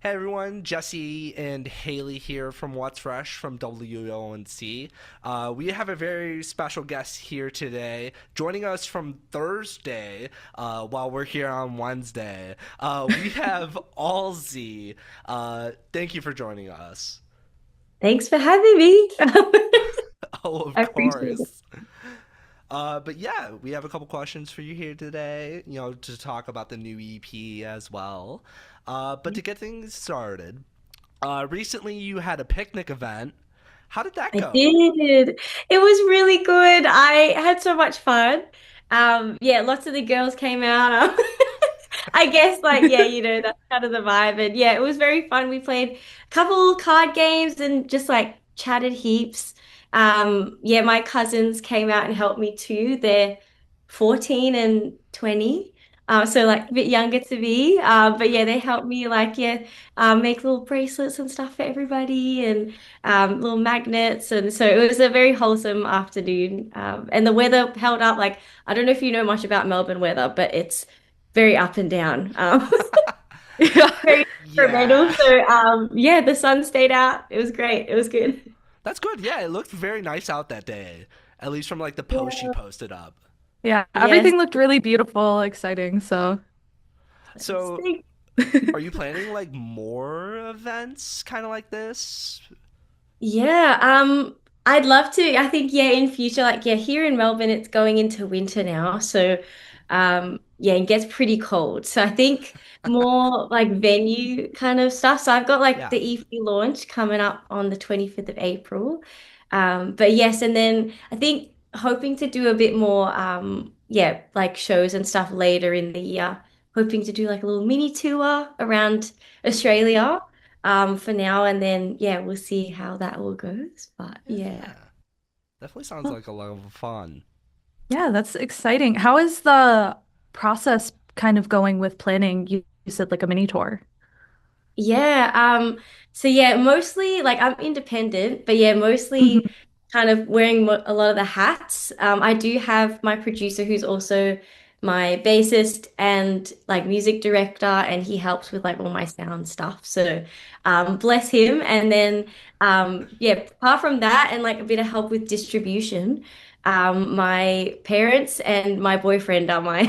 Hey everyone, Jesse and Hailie here from What's Fresh from WONC. We have a very special guest here today, joining us from Thursday while we're here on Wednesday. We have Alzzy. Thank you for joining us. Thanks for having me. Oh, of I appreciate it. course. But yeah, we have a couple questions for you here today, to talk about the new EP as well. But to get things started, recently you had a picnic event. How did that I go? did. It was really good. I had so much fun. Yeah, lots of the girls came out. I guess that's kind of the vibe. And yeah, it was very fun. We played a couple card games and just like chatted heaps. Yeah, my cousins came out and helped me too. They're 14 and 20. So like a bit younger to me. But yeah, they helped me make little bracelets and stuff for everybody and little magnets. And so it was a very wholesome afternoon. And the weather held up. Like, I don't know if you know much about Melbourne weather, but it's very up and down. Yeah. Very Yeah, temperamental. So yeah, the sun stayed out. It was great. It was good. that's good. Yeah, it looked very nice out that day, at least from like the post she Yeah. posted up. Yeah, Yes. everything looked really beautiful, exciting. So, So, are you planning like more events kind of like this? Yeah, I'd love to. I think yeah, in future, like yeah, here in Melbourne, it's going into winter now, so yeah, it gets pretty cold. So I think more like venue kind of stuff. So I've got like Yeah. the EP launch coming up on the 25th of April. But yes, and then I think hoping to do a bit more yeah, like shows and stuff later in the year. Hoping to do like a little mini tour around Australia for now, and then yeah, we'll see how that all goes. But yeah. Yeah. Definitely sounds like a lot of fun. yeah, that's exciting. How is the process kind of going with planning? You said like a mini tour. Yeah, so yeah, mostly like I'm independent, but yeah, mostly Hmm. kind of wearing mo a lot of the hats. I do have my producer who's also my bassist and like music director, and he helps with like all my sound stuff. So bless him. And then yeah, apart from that and like a bit of help with distribution, my parents and my boyfriend are my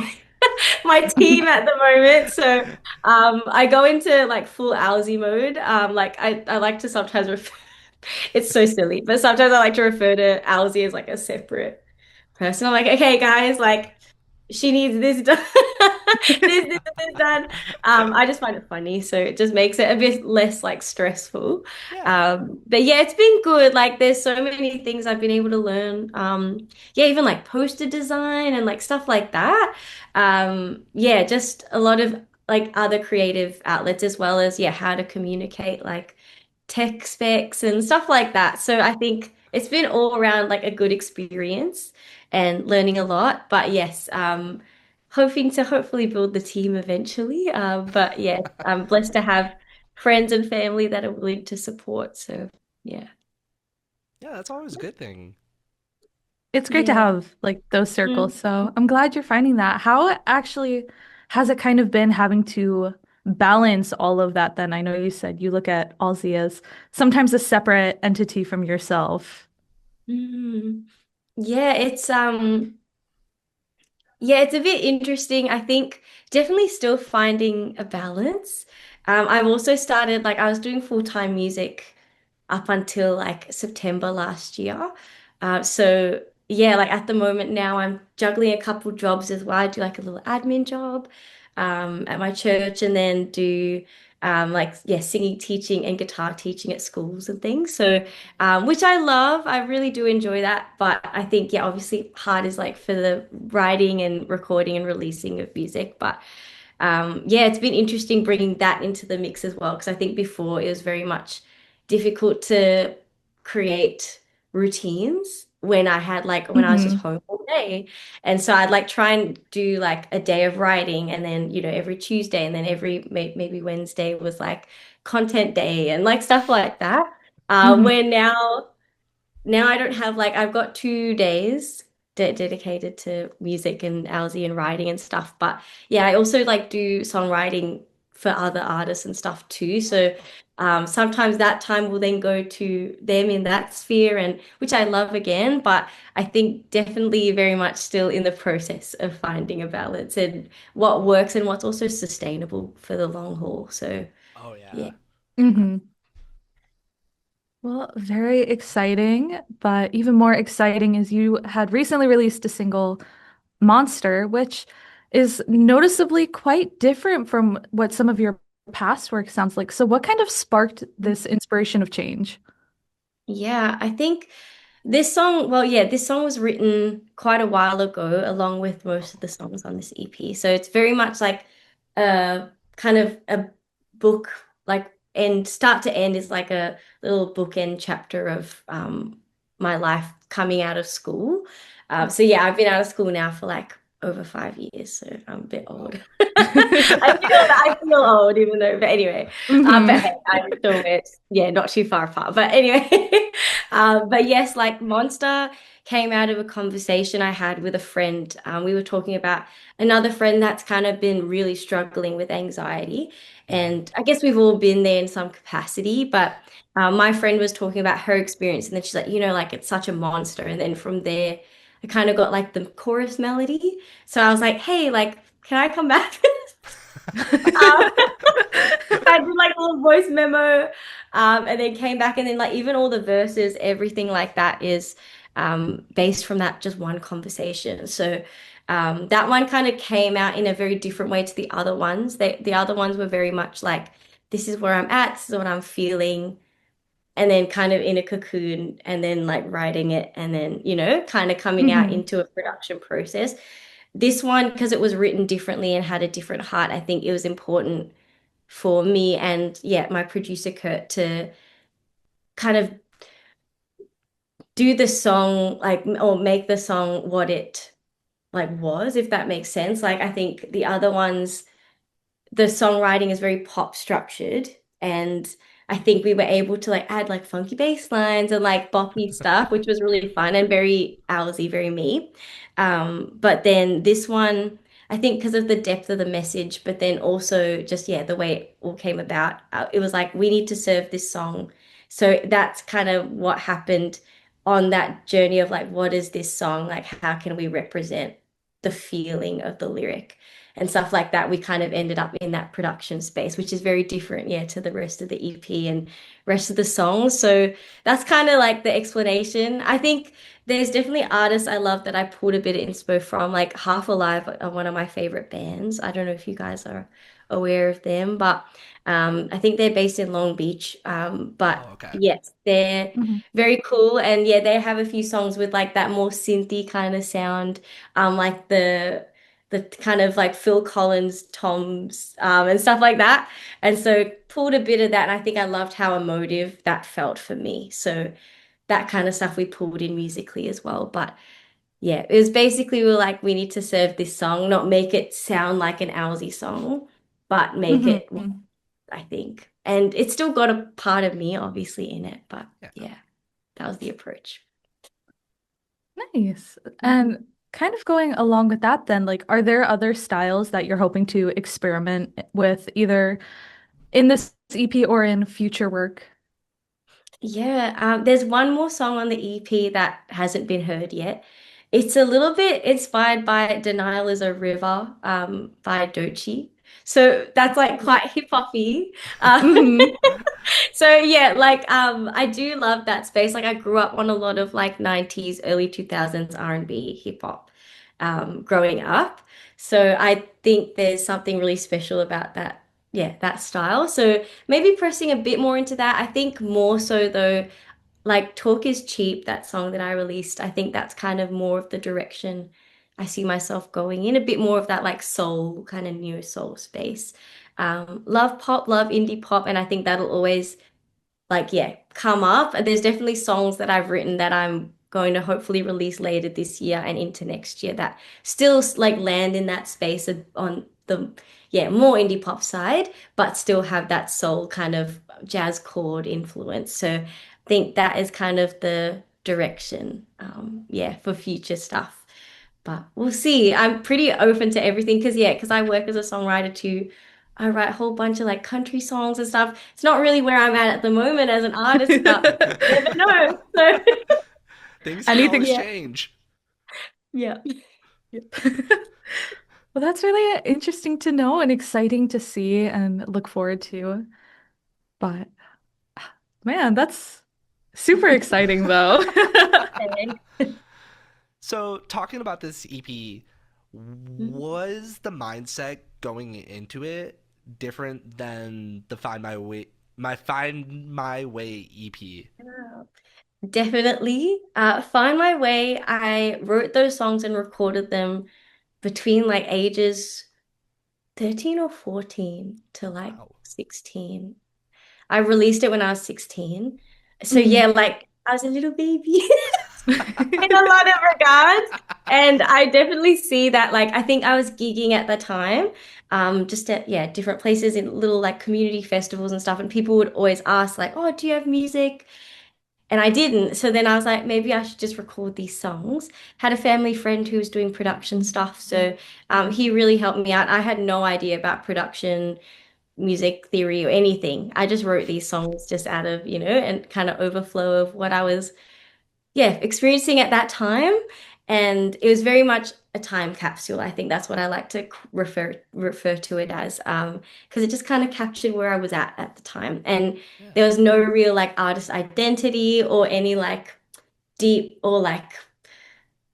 my team at the moment. So I go into like full Alzzy mode. I like to sometimes refer it's so silly, but sometimes I like to refer to Alzzy as like a separate person. I'm like, okay, guys, like she needs this done, and this done. I just find it funny, so it just makes it a bit less like stressful. Yeah. But yeah, it's been good. Like, there's so many things I've been able to learn. Yeah, even like poster design and like stuff like that. Yeah, just a lot of like other creative outlets as well as yeah, how to communicate like tech specs and stuff like that. So I think it's been all around like a good experience and learning a lot. But yes, hoping to hopefully build the team eventually. But yeah, I'm blessed to have friends and family that are willing to support. So yeah. Yeah, that's always a good thing. It's great to Yeah. have like those Mm. circles. So I'm glad you're finding that. How actually has it kind of been having to balance all of that then? I know you said you look at Aussie as sometimes a separate entity from yourself. Mm. Yeah, yeah, it's a bit interesting. I think definitely still finding a balance. I've also started like I was doing full-time music up until like September last year. So yeah, like at the moment now I'm juggling a couple jobs as well. I do like a little admin job at my church and then do like yeah, singing, teaching and guitar teaching at schools and things. So which I love. I really do enjoy that. But I think yeah, obviously hard is like for the writing and recording and releasing of music. But yeah, it's been interesting bringing that into the mix as well, because I think before it was very much difficult to create routines when I had like when I was just Hmm. home all day. And so I'd like try and do like a day of writing and then, every Tuesday and then every maybe Wednesday was like content day and like stuff like that. Hmm. Where now I don't have like I've got 2 days dedicated to music and Alzi and writing and stuff. But yeah, I also like do songwriting for other artists and stuff too. So sometimes that time will then go to them in that sphere, and which I love again, but I think definitely very much still in the process of finding a balance and what works and what's also sustainable for the long haul. So Oh yeah. yeah. Hmm. Well, very exciting, but even more exciting is you had recently released a single, Monster, which is noticeably quite different from what some of your past work sounds like. So, what kind of sparked this inspiration of change? Yeah, I think this song, well, yeah, this song was written quite a while ago, along with most of the songs on this EP. So it's very much like a kind of a book, like and start to end is like a little bookend chapter of my life coming out of school. So yeah, I've been out of school now for like over 5 years, so I'm a bit Oh old. wow. I feel old, even though, but anyway, but Hmm. hey, I'm still, it's, yeah, not too far apart. But anyway, but yes, like Monster came out of a conversation I had with a friend. We were talking about another friend that's kind of been really struggling with anxiety. Mhm. And I guess we've all been there in some capacity, but my friend was talking about her experience, and then she's like, like it's such a monster. And then from there, I kind of got like the chorus melody. So I was like, hey, like, can I come back? Um, I did like a little voice memo, and then came back, and then like even all the verses, everything like that is based from that just one conversation. So that one kind of came out in a very different way to the other ones. The other ones were very much like, this is where I'm at, this is what I'm feeling, and then kind of in a cocoon, and then like writing it, and then kind of coming out Hmm. into a production process. This one, because it was written differently and had a different heart, I think it was important for me and yeah, my producer Kurt to kind of do the song like or make the song what it like was, if that makes sense. Like I think the other ones, the songwriting is very pop structured, and I think we were able to like add like funky bass lines and like boppy stuff, which was really fun and very Alzzy, very me. But then this one, I think because of the depth of the message, but then also just yeah, the way it all came about, it was like we need to serve this song. So that's kind of what happened on that journey of like, what is this song? Like, how can we represent the feeling of the lyric? And stuff like that, we kind of ended up in that production space, which is very different, yeah, to the rest of the EP and rest of the songs. So that's kind of like the explanation. I think there's definitely artists I love that I pulled a bit of inspo from, like Half Alive are one of my favorite bands. I don't know if you guys are aware of them, but I think they're based in Long Beach. But Oh, okay. yes, they're Hmm. very cool. And yeah, they have a few songs with like that more synthy kind of sound, like the kind of like Phil Collins toms and stuff like that. And so pulled a bit of that, and I think I loved how emotive that felt for me. So that kind of stuff we pulled in musically as well. But yeah, it was basically we were like, we need to serve this song, not make it sound like an Owlsy song, but make it, Hmm. I think. And it's still got a part of me, obviously, in it. But Yeah. yeah, that was the approach. Nice. And kind of going along with that, then, like, are there other styles that you're hoping to experiment with either in this EP or in future work? Yeah, there's one more song on the EP that hasn't been heard yet. It's a little bit inspired by Denial is a River by Doechii. So that's like quite hip hoppy. Hmm. So yeah, like I do love that space. Like I grew up on a lot of like 90s, early 2000s R&B hip hop growing up. So I think there's something really special about that. Yeah, that style. So maybe pressing a bit more into that. I think more so though, like Talk is Cheap, that song that I released, I think that's kind of more of the direction I see myself going in, a bit more of that like soul, kind of new soul space. Love pop, love indie pop, and I think that'll always like yeah come up. There's definitely songs that I've written that I'm going to hopefully release later this year and into next year that still like land in that space on the yeah more indie pop side, but still have that soul kind of jazz chord influence. So I think that is kind of the direction, yeah, for future stuff. But we'll see. I'm pretty open to everything because yeah, because I work as a songwriter too. I write a whole bunch of like country songs and stuff. It's not really where I'm at the moment as an artist, but you never know. So Things can Anything. always yeah, change. yeah. Yep. Well, that's really interesting to know and exciting to see and look forward to. But man, that's super exciting though. Okay. So, talking about this EP, Mhm. was the mindset going into it different than the Find My Way EP? Yeah. Definitely. Find My Way, I wrote those songs and recorded them between like ages 13 or 14 to like Wow. 16. I released it when I was 16. So Mhm. yeah, like I was a little baby in a lot of regards. And I definitely see that like I think I was gigging at the time, just at yeah, different places in little like community festivals and stuff. And people would always ask, like, oh, do you have music? And I didn't. So then I was like, maybe I should just record these songs. Had a family friend who was doing production stuff. So he really helped me out. I had no idea about production, music theory, or anything. I just wrote these songs just out of, and kind of overflow of what I was, yeah, experiencing at that time. And it was very much a time capsule. I think that's what I like to refer to it as, because it just kind of captured where I was at the time. And Yeah. there was no real like artist identity or any like deep or like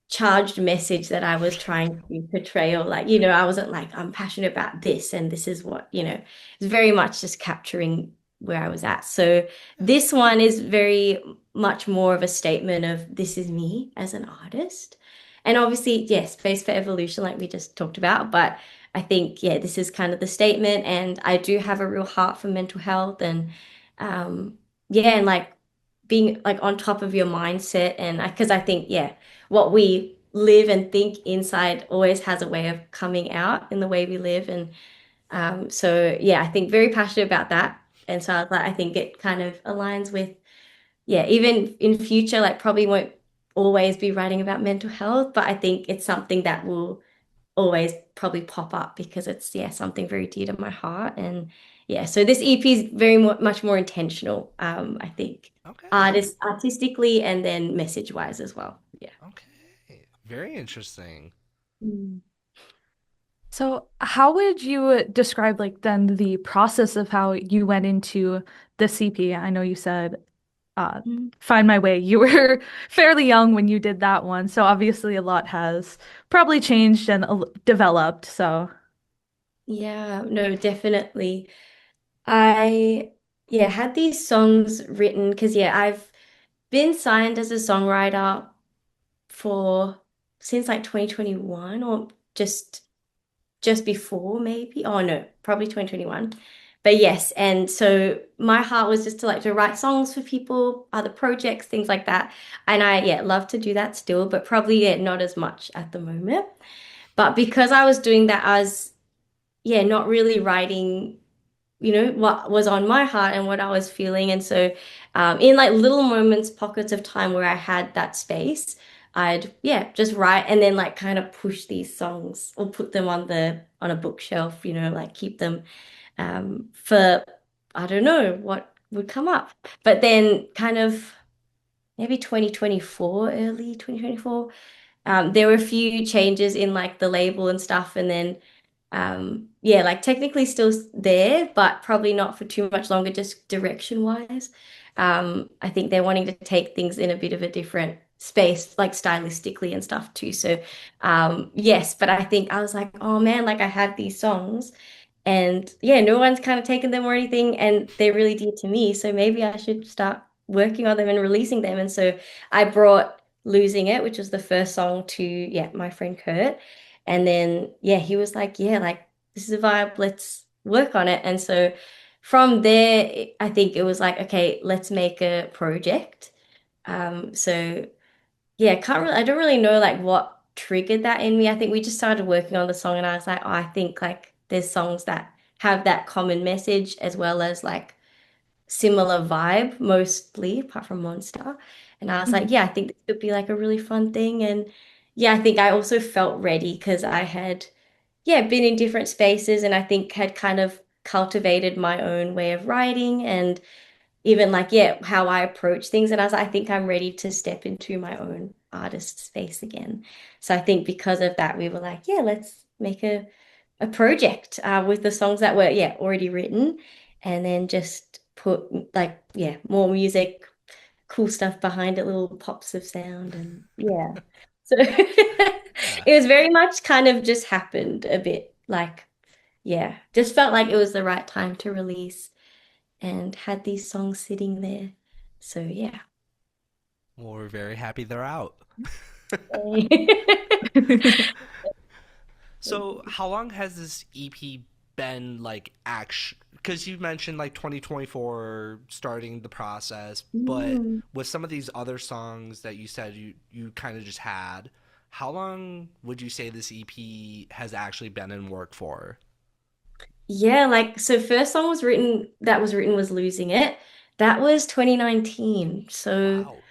charged message that I was trying to portray, or like, I wasn't like, I'm passionate about this and this is what, it's very much just capturing where I was at. So Yeah. this one is very much more of a statement of this is me as an artist. And obviously, yes, space for evolution, like we just talked about, but I think, yeah, this is kind of the statement. And I do have a real heart for mental health and yeah, and like being like on top of your mindset. And because I think, yeah, what we live and think inside always has a way of coming out in the way we live. And so, yeah, I think very passionate about that. And so I was like, I think it kind of aligns with, yeah, even in future, like probably won't always be writing about mental health, but I think it's something that will always probably pop up because it's, yeah, something very dear to my heart. And yeah, so this EP is very much more intentional, I think, Okay. artistically and then message wise as well. Yeah. Okay. Very interesting. Mm. So, how would you describe like then the process of how you went into the CP? I know you said Mm. Find My Way. You were fairly young when you did that one, so obviously a lot has probably changed and developed. So, Yeah, no, definitely. I, yeah, had these songs written because, yeah, I've been signed as a songwriter for since like 2021 or just before maybe. Oh no, probably 2021. But yes, and so my heart was just to like to write songs for people, other projects, things like that. And I, yeah, love to do that still, but probably, yeah, not as much at the moment. But because I was doing that, I was, yeah, not really writing, what was on my heart and what I was feeling. And so, in like little moments, pockets of time where I had that space, I'd, yeah, just write and then like kind of push these songs or put them on a bookshelf, like keep them for I don't know what would come up. But then kind of maybe 2024, early 2024, there were a few changes in like the label and stuff, and then yeah, like technically still there, but probably not for too much longer, just direction wise. I think they're wanting to take things in a bit of a different space, like stylistically and stuff too. So, yes, but I think I was like, oh man, like I had these songs and yeah, no one's kind of taken them or anything, and they're really dear to me. So maybe I should start working on them and releasing them. And so I brought Losing It, which was the first song, to yeah, my friend Kurt. And then yeah, he was like, yeah, like this is a vibe, let's work on it. And so from there, I think it was like, okay, let's make a project. So yeah, I don't really know like what triggered that in me. I think we just started working on the song and I was like, oh, I think like there's songs that have that common message as well as like similar vibe mostly, apart from Monster. And I was like, mhm. yeah, I think this could be like a really fun thing. And yeah, I think I also felt ready because I had, yeah, been in different spaces and I think had kind of cultivated my own way of writing and even like, yeah, how I approach things. And I was like, I think I'm ready to step into my own artist space again. So I think because of that, we were like, yeah, let's make a project with the songs that were, yeah, already written and then just put like, yeah, more music, cool stuff behind it, little pops of sound. And yeah. So Yeah. it was very much kind of just happened a bit like, yeah, just felt like it was the right time to release and had these songs sitting there. So yeah. Well, we're very happy they're out. So, how long has this EP been like action? Because you mentioned like 2024 starting the process, but Mm. with some of these other songs that you said you kind of just had, how long would you say this EP has actually been in work for? Yeah, like so first song was written was Losing It. That was 2019. Wow.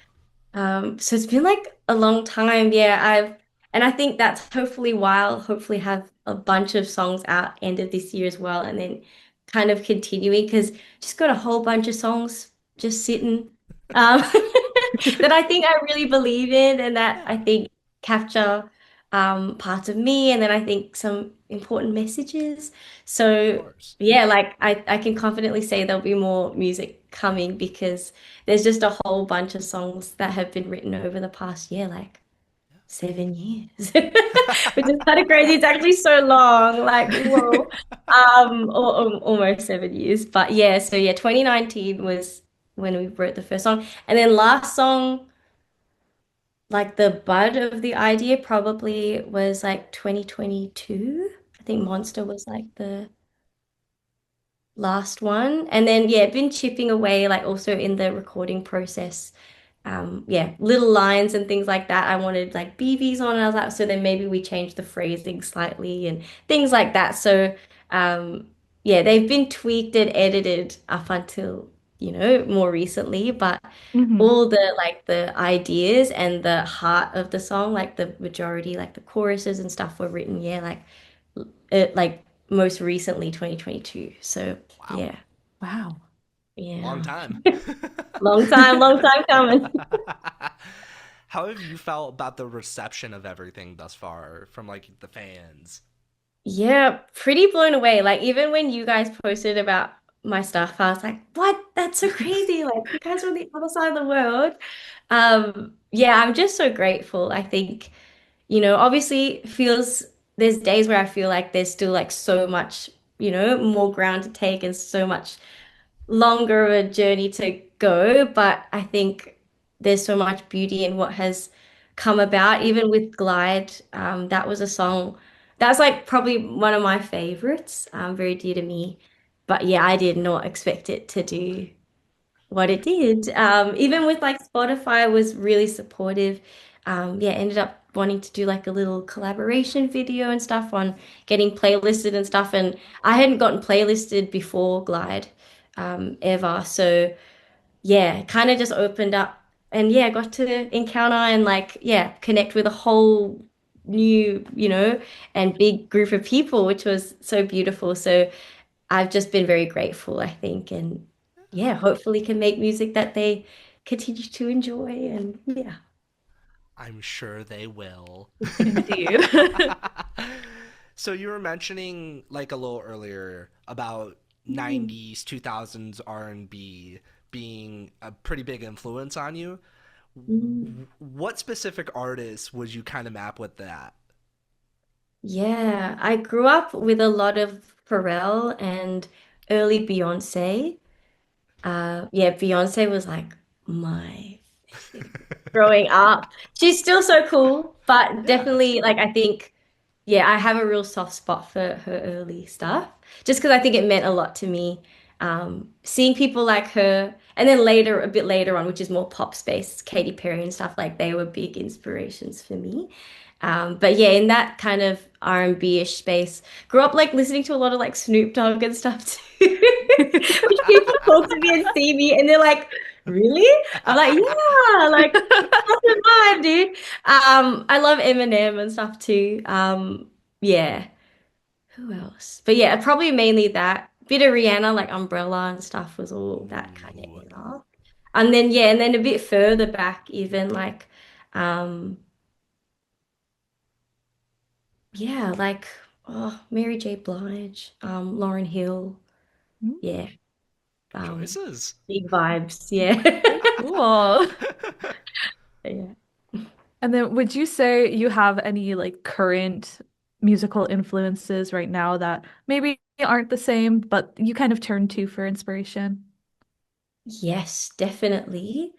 So it's been like a long time. Yeah, and I think that's hopefully why I'll hopefully have a bunch of songs out end of this year as well, and then kind of continuing because just got a whole bunch of songs just sitting um, that I think I really believe in and that Yeah, I think capture parts of me, and then I think some important messages. of So course. yeah, like I can confidently say there'll be more music coming because there's just a whole bunch of songs that have been written over the past year, like 7 years, which is kind of crazy. It's actually so long, like whoa, almost 7 years. But yeah, so yeah, 2019 was when we wrote the first song, and then last song, like the bud of the idea, probably was like 2022. I think Oh, Monster was like the last one, and then yeah, been chipping away, like also in the recording process yeah, little lines and things like that. I wanted like BBs on, and I was like, so then maybe we change the phrasing slightly and things like that. So, yeah, they've been tweaked and edited up until, more recently, but Hmm. all the like the ideas and the heart of the song, like the majority, like the choruses and stuff were written, yeah, like most recently 2022. So, wow. yeah, Wow. Long yeah. time. Long time coming. How have you felt about the reception of everything thus far from like the fans? Yeah, pretty blown away. Like even when you guys posted about my stuff, I was like, "What? That's so crazy!" Like you guys are on the other side of the world. Yeah, I'm just so grateful. I think, obviously feels there's days where I feel like there's still like so much, more ground to take and so much longer of a journey to go, but I think there's so much beauty in what has come about. Even with Glide, that was a song that's like probably one of my favorites, very dear to me. But yeah, I did not expect it to do what it did. Even with like Spotify was really supportive. Yeah, ended up wanting to do like a little collaboration video and stuff on getting playlisted and stuff. And I hadn't gotten playlisted before Glide, ever. So yeah, kind of just opened up and yeah, got to encounter and like, yeah, connect with a whole new, and big group of people, which was so beautiful. So I've just been very grateful, I think, and yeah, hopefully can make music that they continue to enjoy. And yeah. I'm sure they will. Gonna do. So you were mentioning like a little earlier about Mm. 90s, 2000s R&B being a pretty big influence on you. Mm. What specific artists would you kind of map with that? Yeah, I grew up with a lot of Pharrell and early Beyonce. Yeah, Beyonce was like my thing growing up. She's still so cool, but Yeah. definitely like I think yeah, I have a real soft spot for her early stuff just because I think it meant a lot to me. Seeing people like her, and then later, a bit later on, which is more pop space, Katy Perry and stuff like they were big inspirations for me. But yeah, in that kind of R&B-ish space, grew up like listening to a lot of like Snoop Dogg and stuff too, which people talk to me and see me and they're like, "Really?" I'm like, "Yeah, like that's the vibe, dude." I love Eminem and stuff too. Yeah. Who else? But yeah, probably mainly that. bit of Rihanna, like Umbrella and stuff was all that kind of Ooh. era. And then yeah, and then a bit further back, even like um yeah, like Mary J. Blige, Lauryn Hill, Mm, yeah, Good um choices. big vibes, yeah. very cool. Yeah. And then would you say you have any like current musical influences right now that maybe aren't the same, but you kind of turn to for inspiration? Yes, definitely.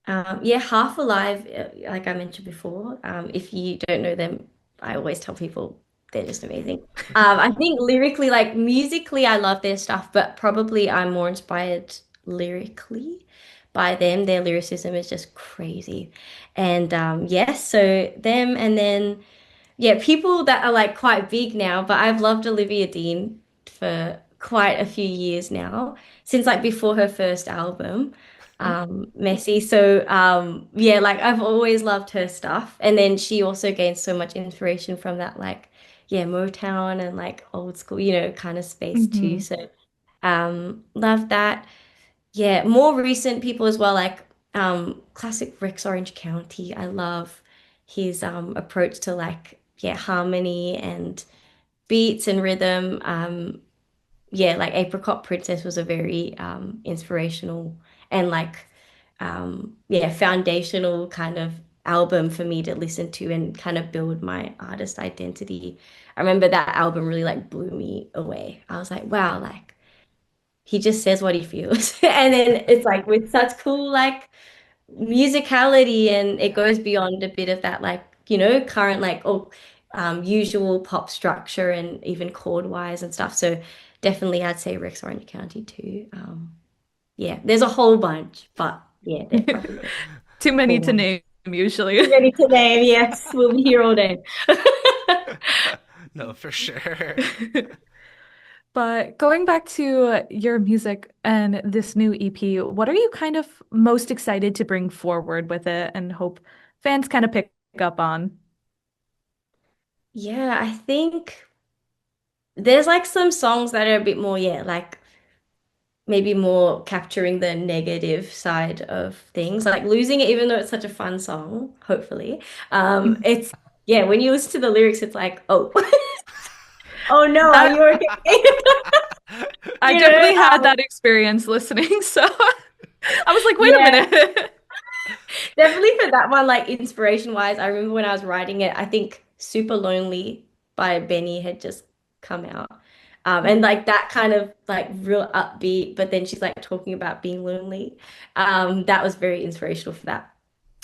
Yeah, Half Alive, like I mentioned before, if you don't know them, I always tell people they're just amazing. I think lyrically, like musically, I love their stuff, but probably I'm more inspired lyrically by them. Their lyricism is just crazy. And yes, so them, and then yeah, people that are like quite big now, but I've loved Olivia Dean for quite a few years now, since like before her first album, Mm. Messy. So yeah, like I've always loved her stuff. And then she also gained so much inspiration from that like yeah, Motown and like old school, kind of space too. Hmm. So love that. Yeah, more recent people as well, like classic Rex Orange County. I love his approach to like yeah, harmony and beats and rhythm. Yeah, like Apricot Princess was a very inspirational and like yeah, foundational kind of album for me to listen to and kind of build my artist identity. I remember that album really like blew me away. I was like, wow, like he just says what he feels. And then it's like with such cool like musicality and it Yeah. goes beyond a bit of that like, current like usual pop structure and even chord wise and stuff. So definitely I'd say Rex Orange County too. Yeah, there's a whole bunch, but yeah, they're probably the Too many cool to ones. name usually. You ready to name? Yes, we'll be here all day. No, for sure. But going back to your music and this new EP, what are you kind of most excited to bring forward with it and hope fans kind of pick up on? Yeah, I think there's like some songs that are a bit more, yeah, like maybe more capturing the negative side of things, like losing it, even though it's such a fun song, hopefully. It's yeah, when you listen to the lyrics, it's like, oh, oh no, are That you okay? I You know, definitely had that experience listening, so I was like, wait a yeah, minute. definitely for that one, like inspiration wise, I remember when I was writing it, I think Super Lonely by Benny had just come out. And like that kind of like real upbeat, but then she's like talking about being lonely. That was very inspirational for that.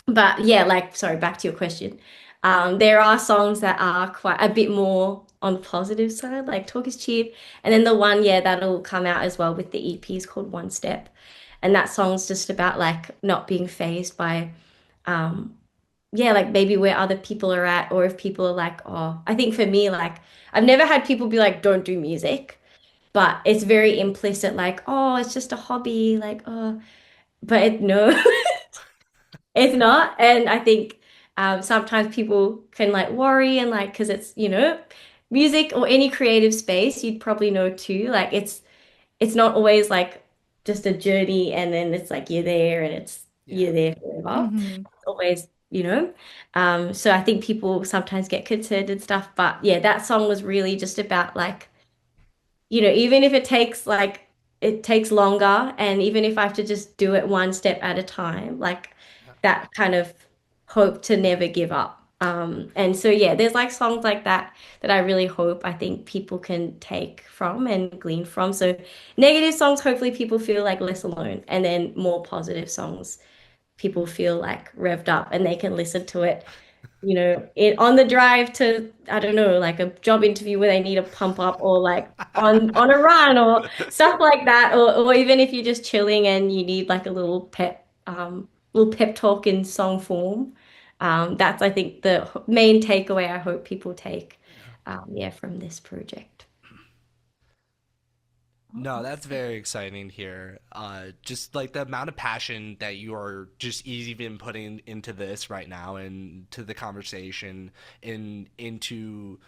But yeah, like, sorry, back to your question. There are songs that are quite a bit more on the positive side, like Talk is Cheap. And then the one, yeah, that'll come out as well with the EP is called One Step. And that song's just about like not being phased by, um, yeah, like maybe where other people are at, or if people are like, oh, I think for me, like, I've never had people be like, don't do music, but it's very implicit, like, oh, it's just a hobby, like, oh, but no. It's not. And I think sometimes people can like worry and like, because it's, music or any creative space, you'd probably know too. Like it's not always like just a journey and then it's like you're there and Yeah. you're there forever. Hmm. It's always, so I think people sometimes get concerned and stuff. But yeah, that song was really just about like even if it takes longer, and even if I have to just do it one step at a time, like Yeah. that kind of hope to never give up. And so yeah, there's like songs like that that I really hope I think people can take from and glean from. So negative songs, hopefully people feel like less alone, and then more positive songs, people feel like revved up and they can listen to it on the drive to, I don't know, like a job interview where they need a pump up, or like on a run or stuff like that, or even if you're just chilling and you need like a little pep talk in song form. That's I think the main takeaway I hope people take, Yeah. yeah, from this project. No, that's very exciting here. Just like the amount of passion that you are just even putting into this right now and to the conversation and into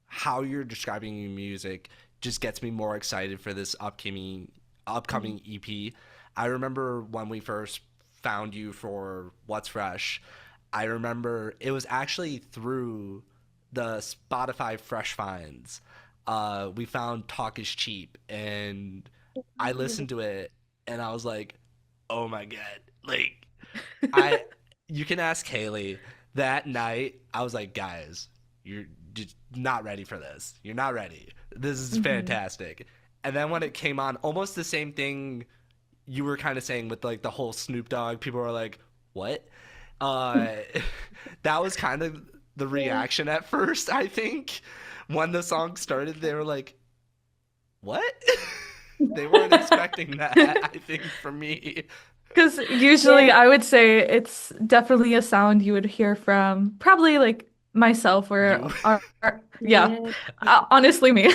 how you're describing your music just gets me more excited for this upcoming EP. I remember when we first found you for What's Fresh. I remember it was actually through the Spotify Fresh Finds. We found Talk is Cheap, and I listened to it, and I was like, oh my god, like I you can ask Hailie. That night I was like, guys, you're just not ready for this. You're not ready. This is Mhm. fantastic. And then when it came on, almost the same thing you were kind of saying with like the whole Snoop Dogg, people were like, what? Uh that was kind of the Yeah. reaction at first, I think. When the song started, they were like, what? They weren't expecting that, I think, from me. Because usually Yeah. I would say it's definitely a sound you would hear from probably like myself or You. yeah, Yeah. honestly me.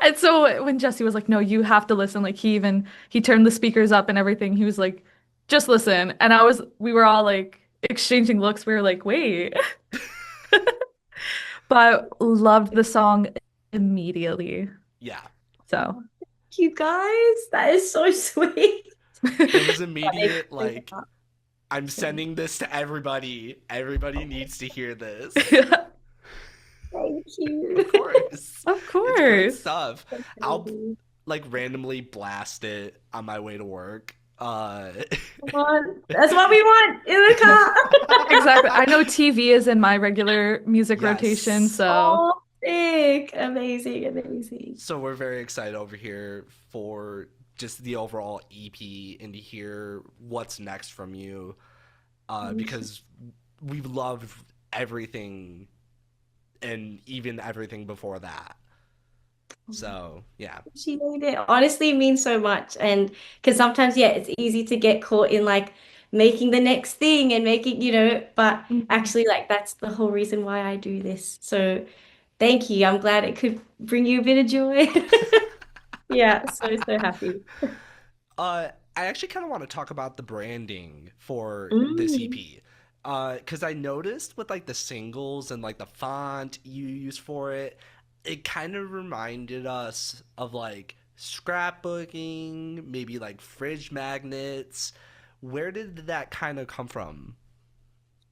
And so when Jesse was like, "No, you have to listen," like he turned the speakers up and everything. He was like, "Just listen," and we were all like exchanging looks. We were like, "Wait," but loved the song immediately. Yeah. So You guys, that is so sweet. It was That makes immediate, me like, laugh. I'm Yeah. sending this to everybody. Everybody needs to hear this. Thank Of you. course. of It's great course. stuff. That's I'll amazing. like randomly blast it on my way to work. Come on. That's what we want in the car. Exactly. I know TV is in my regular music rotation, Yes. so Oh, sick. Amazing, amazing. So we're very excited over here for just the overall EP and to hear what's next from you. Thank you. Because we've loved everything and even everything before that. So yeah. She made it. Honestly, it means so much. And because sometimes, yeah, it's easy to get caught in like making the next thing and making, but Mhm. actually, like, that's the whole reason why I do this. So thank you. I'm glad it could bring you a bit of joy. Yeah, so, so happy. I actually kind of want to talk about the branding for this Mm. EP. Because I noticed with like the singles and like the font you use for it, it kind of reminded us of like scrapbooking, maybe like fridge magnets. Where did that kind of come from?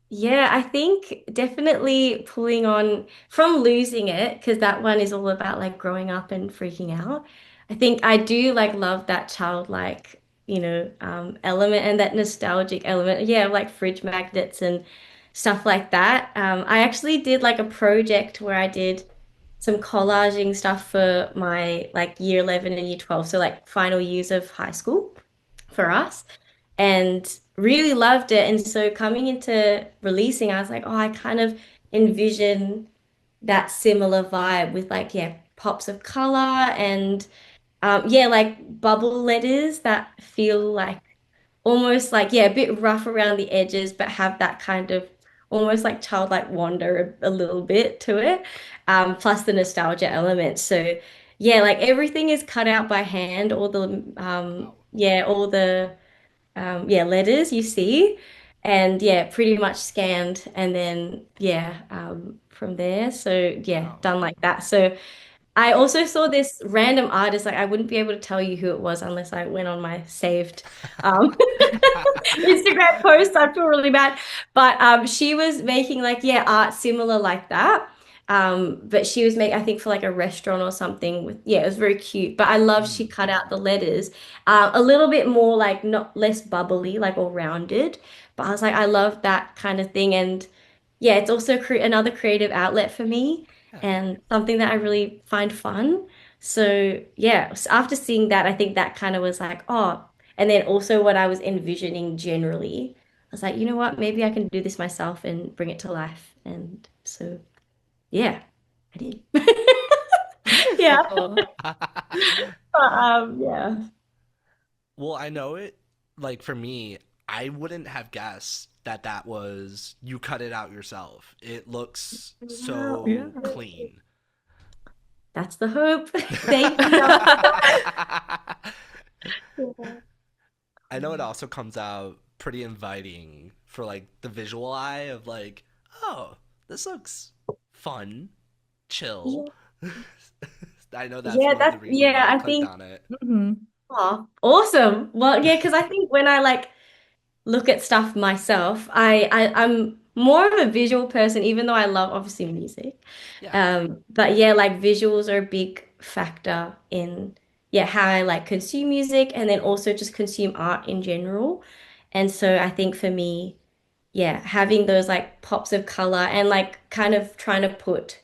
Yeah, I think definitely pulling on from losing it, because that one is all about like growing up and freaking out. I think I do like love that childlike, element and that nostalgic element. Yeah, like fridge magnets and stuff like that. I actually did like a project where I did some collaging stuff for my like year 11 and year 12, so like final years of high school for us and really loved it. And so coming into releasing, I was like, oh, I kind of envision that similar vibe with like, yeah, pops of color and yeah, like bubble letters that feel like almost like, yeah, a bit rough around the edges, but have that kind of almost like childlike wonder a little bit to it. Plus the nostalgia element. So yeah, like everything is cut out by hand, Wow. all the yeah, letters you see, and yeah, pretty much scanned, and then yeah, from there. So yeah, Wow. done like that. So I also saw this random artist, like I wouldn't be able to tell you who it was unless I went on my saved um Instagram post. I feel really bad. But she was making like, yeah, art similar like that. But she was making, I think, for like a restaurant or something with, yeah, it was very cute. But I love she Mm. cut out the letters a little bit more like not less bubbly, like all rounded. But I was like, I love that kind of thing. And yeah, it's also another creative outlet for me Yeah. and something that I really find fun. So yeah, after seeing that, I think that kind of was like, oh, and then also what I was envisioning generally, I was like, you know what, maybe I can do this myself and bring it to life. And so yeah, I did. Yeah. Oh. Yeah. Well, I know it. Like for me, I wouldn't have guessed that that was you cut it out yourself. It looks Yeah. so clean. That's the hope. Thank you. I know it also comes out pretty inviting for like the visual eye of like, oh, this looks fun, chill. Yeah. I know that's Yeah, one of the reasons why I I clicked think, on it. Hmm. oh, awesome. Well, yeah, because I think when I like look at stuff myself, I'm more of a visual person, even though I love obviously music. Yeah. But yeah, like visuals are a big factor in yeah, how I like consume music and then also just consume art in general. And so I think for me, yeah, having those like pops of color and like kind of trying to put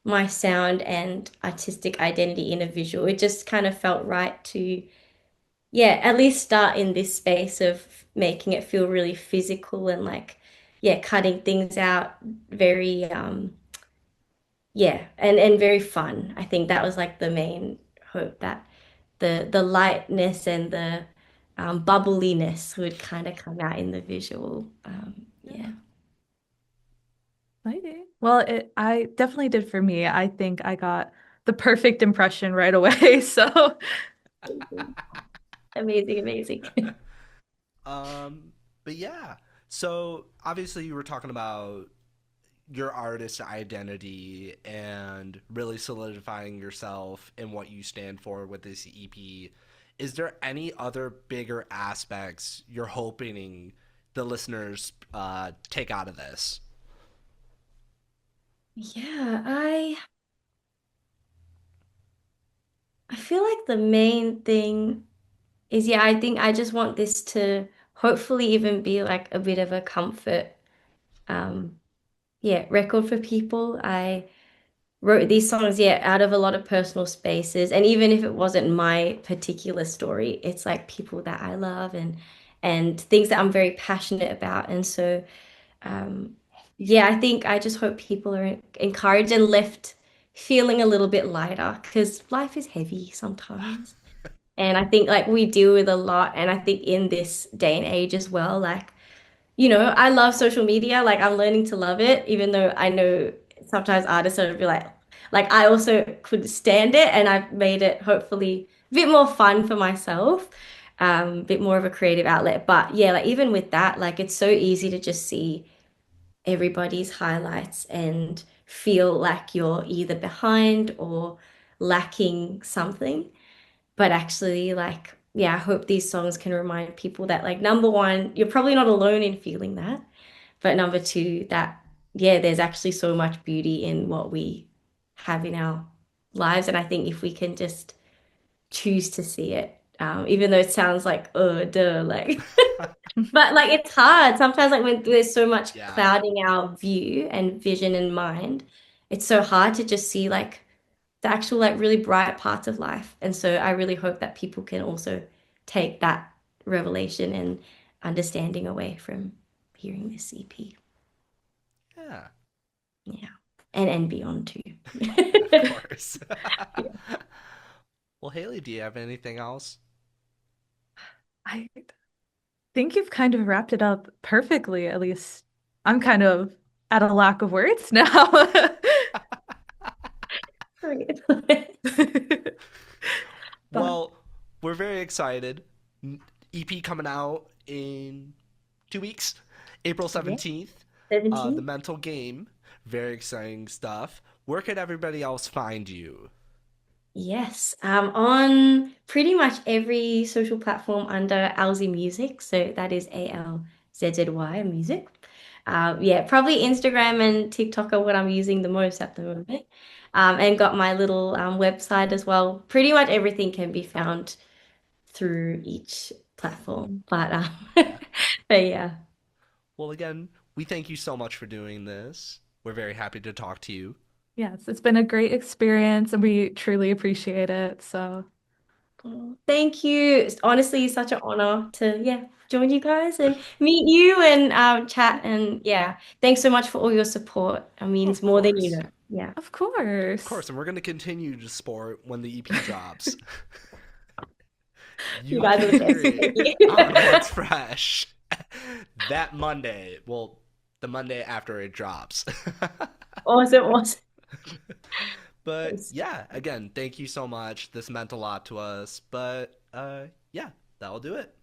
my sound and artistic identity in a visual, it just kind of felt right to yeah, at least start in this space of making it feel really physical and like, yeah, cutting things out very, yeah, and very fun. I think that was like the main hope that the lightness and the bubbliness would kind of come out in the visual. Yeah. Yeah. Exciting. Well, I definitely did for me. I think I got the perfect impression right away. So, Amazing, amazing. Um, but yeah. So obviously you were talking about your artist identity and really solidifying yourself and what you stand for with this EP. Is there any other bigger aspects you're hoping the listeners take out of this? Yeah, I feel like the main thing is yeah, I think I just want this to hopefully even be like a bit of a comfort um yeah, record for people. I wrote these songs yeah, out of a lot of personal spaces and even if it wasn't my particular story, it's like people that I love and things that I'm very passionate about. And so um yeah, I think I just hope people are encouraged and left feeling a little bit lighter because life is heavy sometimes. And I think like we deal with a lot. And I think in this day and age as well, like, you know, I love social media. Like I'm learning to love it, even though I know sometimes artists are be like I also could stand it and I've made it hopefully a bit more fun for myself, a bit more of a creative outlet. But yeah, like even with that, like it's so easy to just see everybody's highlights and feel like you're either behind or lacking something. But actually, like, yeah, I hope these songs can remind people that, like, number one, you're probably not alone in feeling that. But number two, that, yeah, there's actually so much beauty in what we have in our lives. And I think if we can just choose to see it, even though it sounds like, oh, duh, like, but like it's hard. Sometimes, like, when there's so much Yeah. clouding our view and vision and mind, it's so hard to just see, like, the actual like really bright parts of life. And so I really hope that people can also take that revelation and understanding away from hearing this EP. Yeah. Yeah. And beyond too. Of course. Yeah. Well, Haley, do you have anything else? I think you've kind of wrapped it up perfectly. At least I'm kind of at a lack of words now. Great. But Well, we're very excited. EP coming out in 2 weeks, April yeah, 17th. The 17. Mental Game. Very exciting stuff. Where could everybody else find you? Yes, on pretty much every social platform under Alzzy Music. So that is Alzzy Music. Yeah, probably Instagram and TikTok are what I'm using the most at the moment. And got my little website as well. Pretty much everything can be found through each platform. But Yeah. but yeah, Well, again, we thank you so much for doing this. We're very happy to talk to you. Yes, it's been a great experience and we truly appreciate it. So, oh, thank you. It's honestly such an honor to yeah join you guys and meet you and chat and yeah, thanks so much for all your support. It means Of more than you course. know. Yeah, of Of course. course, and we're going to continue to support when the EP drops. you You guys are can the best. hear Thank it you. on What's Fresh that Monday. Well, the Monday after it drops. Awesome, awesome. But yeah, again, thank you so much. This meant a lot to us. But yeah, that'll do it.